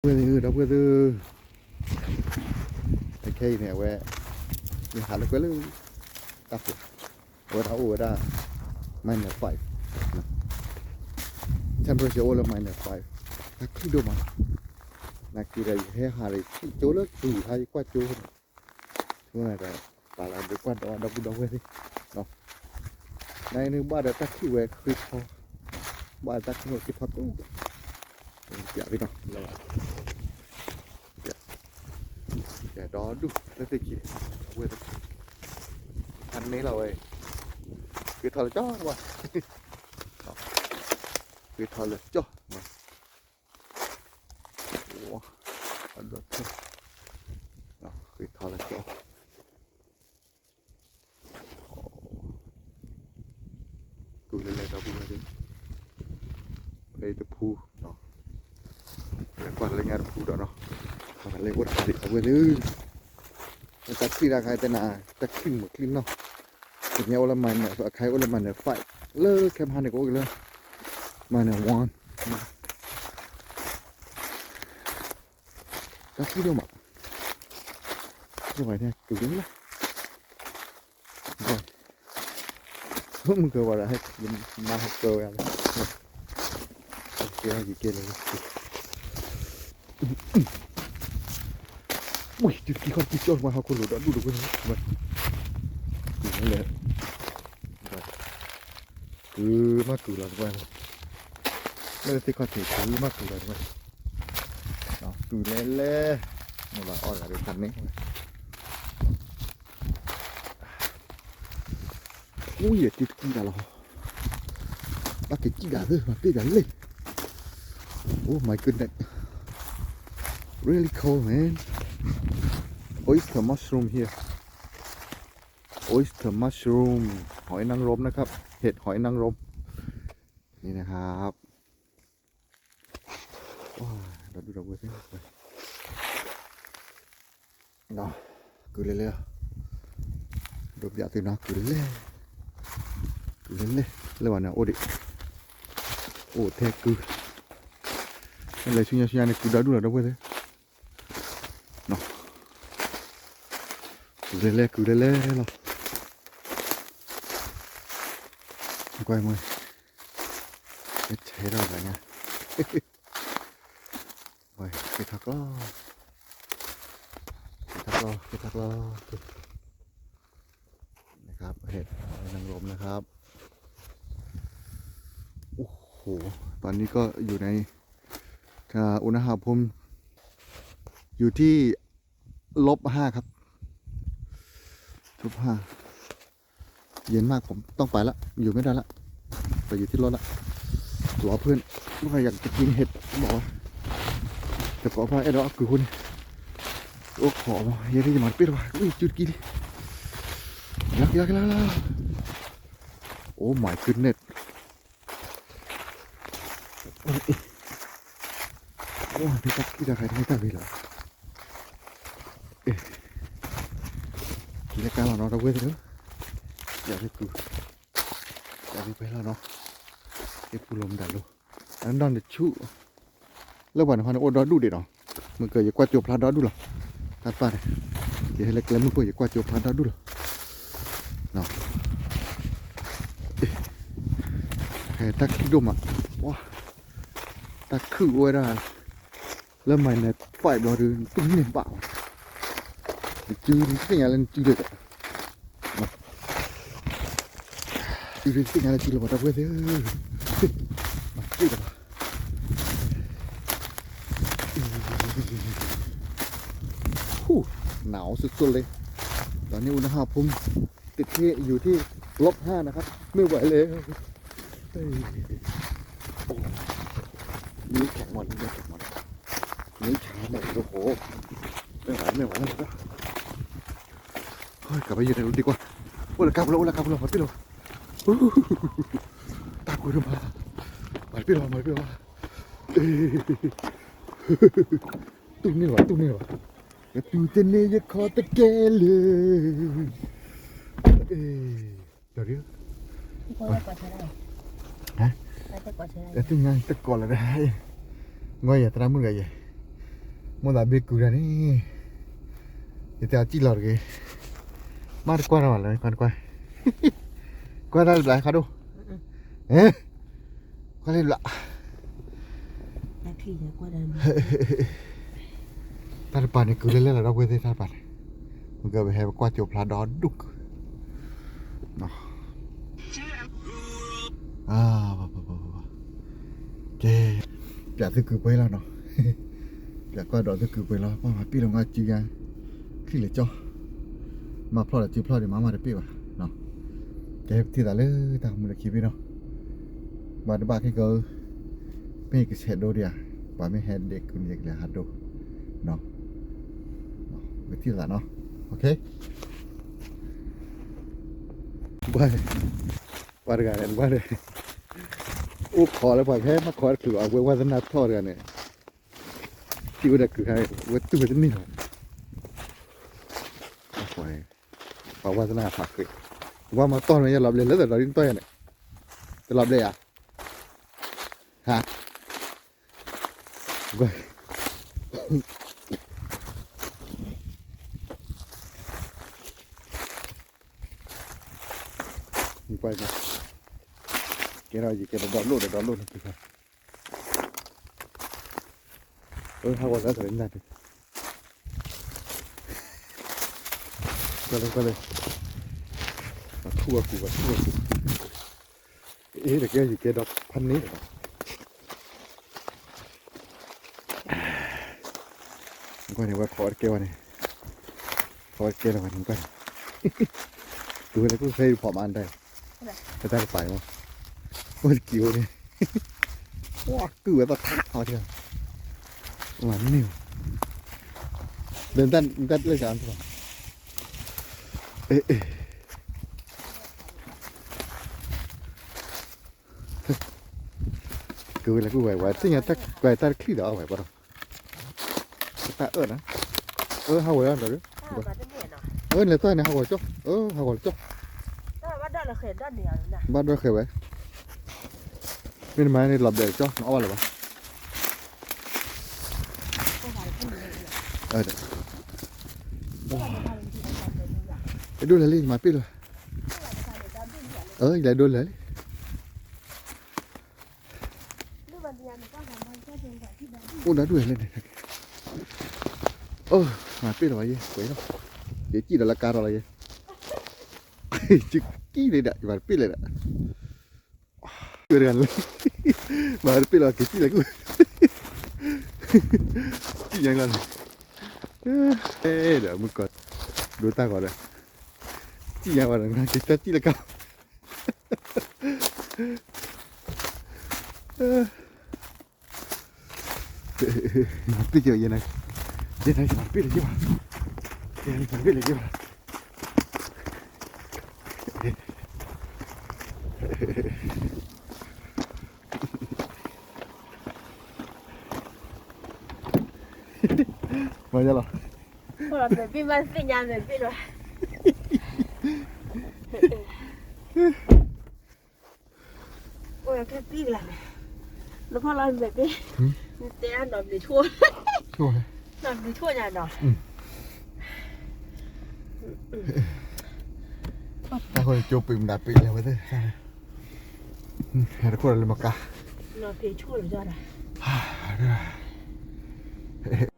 đâu có thứ cái này về như hạt nó có lưu tập ở đâu ở đó -5 temperature all of -5 ta cứ đưa mà là kỳ này hay hà này chỗ đó tùy hay qua chỗ thôi này là bà làm được quan đó đâu đi đâu này nếu ba đã tắt khi về khi thôi ba tắt khi cái phát cũng dạ đi đâu dạ đó đúng nó thì kì quên anh ấy là vậy cái thằng chó mà cái thằng là chó mà wow anh được chưa đó cái thằng là chó cứ lên đâu cũng đi đây tập phu đó qua lên nhà tập phu đó nó lên quất gì ở bên dưới ta khi ra khai tên là ta khi một clean nó một nhau là mày này khai là mày này phải lơ kem hai này có cái lơ mày này one ta khi đâu mà như vậy nè cứ đứng là rồi không cơ vào là hết mà học cơ à kia gì kia này ui chứ khi con kia cho mà học con lửa đã đủ được vậy cứ này cứ mắc cử là vậy đây thì có thể cứ mắc cử là vậy đó cứ lê một là on là được thành đấy ui giờ thì kia là bắt cái chi đã thôi mà cái đã lên oh my goodness really cold man oyster mushroom here oyster mushroom หอยนางรมนะครับเห็ดหอยนางรมนี่นะครับว้าวเราดูเราเว้ยเนาะกูเลยเลยดูอยากตื่นนะกูเลยเลยเลยวันนี้โอ้ดิโอ้เทกูอะไรชิ้นยาเนี่ยกูได้ดูแล้วเว้ยเนาะกูเลยเลยหรอquay mày cái chế rồi cả nhà vậy cái thật loนะครับเห็ดนางรมนะครับโอ้โหตอนนี้ก็อยู่ในอุณหภูมิอยู่ที่-5ครับ-5เย็นมากผมต้องไปละอยู่ไม่ได้ละไปอยู่ที่รถละรอเพื่อนว่าอยากจะกินเห็ดบอกว่าแต่ขอพาไอ้ดอกคือคุณโอ้ขอเยอะที่จะมาปิดว่าอุ้ยจุดกี่ยักแล้วโอ้ my goodness โอ้ที่ตักที่จะใครทำให้ตักไปเหรอกิจการเราเราเว้ยเถอะอย่าไปกูอย่าไปแล้วเนาะไอ้ผู้ลมดันลูอันนั้นเด็ดชูแล้ววันนั้นโอ้ดอดูเด็ดเนาะมึงเคยจะกวาดจบพลาดอดูหรอทัดไปเดี๋ยวให้เล็กแล้วมึงเคยจะกวาดจบพลาดอดูหรอเนาะแค่ตักขี้ดมอ่ะว้าตักคือไว้ได้แล้วมันเนี่ยไฟบอลดูตุ้มเนี่ยเปล่าจืดที่ไงเล่นจืดเลยจืดที่ไงเล่นจืดเลยมาตะเวนมาจืดเลยหนาวสุดๆเลยตอนนี้อุณหภูมิติดที่อยู่ที่-5นะครับไม่ไหวเลยนี่แข็งหมดนี่แข็งหมดนี่แข็งหมดโอ้โหไม่ไหวแล้วเฮ้ยกลับไปอยู่ในรถดีกว่าโอ้ละกลับแล้วมาพี่เราตาคุยด้วยมาพี่เราตุ้งนี่หรออย่าตูเจเนยคอตะแกเลยเดี๋ยวพอแล้วกว่าใช้ได้ฮะแต่กว่าใช้ได้แต่ตุ้งไงตะกอนอะไรง่อยอย่าตามมึงไง muốn là biết cú ra đi thì tao chỉ lọt cái mắt qua rồi lại qua qua ra lại khá đâu ê qua lên lại นาทีจะกว่าเดิม ta được bàn này cứ lên là đâu quên thế ta bàn mình cứ phải qua chụp là đó đục nó ok trả thứ cứ quay là nó trả qua đó thứ cứ quay là mà pi là ngay chưa ra khi là cho mà plot là chưa plot thì má mà được pi vào nó cái thì là lấy tao mình được kịp đâu và nó ba cái cơ mấy cái xe đồ đi à và mấy head deck cũng như là hạt đồ nó cái thì là nó ok qua đây qua đây này qua đây úp khó là phải hết mà khóคือเอาไว้ว่าจะนัดทอดกันเนี่ยที่ว่าคือใครว่าตู้จะนี่หรอโอ้ยเพราะว่าจะน่าผักเลยว่ามาต้อนมันจะหลับเลยแล้วแต่เราดิ้นต้อยเนี่ยจะหลับเลยอ่ะฮะไปไปไปเกี่ยวอะไรเกี่ยวกับดอลลูนคือครับเขาบอกแล้วแต่ยังไงก็เลยมาทั่วกูเอ๊ะแต่แกอยู่แกดอกพันนี้เหรอก็เนี่ยว่าขอแกวเนี่ยขอแกแล้วมันก็ดูแล้วก็ใช้พอมันได้จะได้ไปมั้งว่ากิ้วเนี่ยว้ากิ้วแบบท่าเอาเถอะหวานนิ่วเดินตันเลยจานถูกเอ๊ะกิ้วแล้วก็ไหวที่เนี่ยตักไหวตักขี้เดาไหวปะตักนะเขาไหวอ่ะเดี๋ยวเลยตัวเนี่ยเขาไหวจ๊อกเขาไหวจ๊อกบ้านด้านละเขตด้านเดียวนะ บ้านด้วยเคยไหมไม่ได้มาในหลับเด็กจ๊อกน้องอะไรวะเดี๋ยวไปดูเลยมาปิดเลยอย่าดูเลยโอ้น่าดูเลยเนี่ยมาปิดเลยยี่สวยเนาะเดี๋ยวจีนละการอะไรยี่จิกกี้เลยเด้อมาปิดเลยเด้อเรื่องเลยมาปิดเลยกี่เลยกูจียังไงเดี๋ยวมึงกดดูตาก่อนเลยจียังวันนั้นกี่ตัวจีละกันปิดเยอะยังไงมาปิดเลยจีมาปิดเลยจีมามาจะหรอพอเราเดินปีมันสิ่งยามเดินปีด้วยโอ้ยแค่ปีละเนี่ยแล้วพอเราเดินปีเตี้ยหนอนดีทั่วหนอนดีทั่วอย่างหนอนถ้าคนจูบปีมันดัดปีแล้วไปเถอะให้ทุกคนเลยมากะหนอนดีทั่วหรือจะอะไร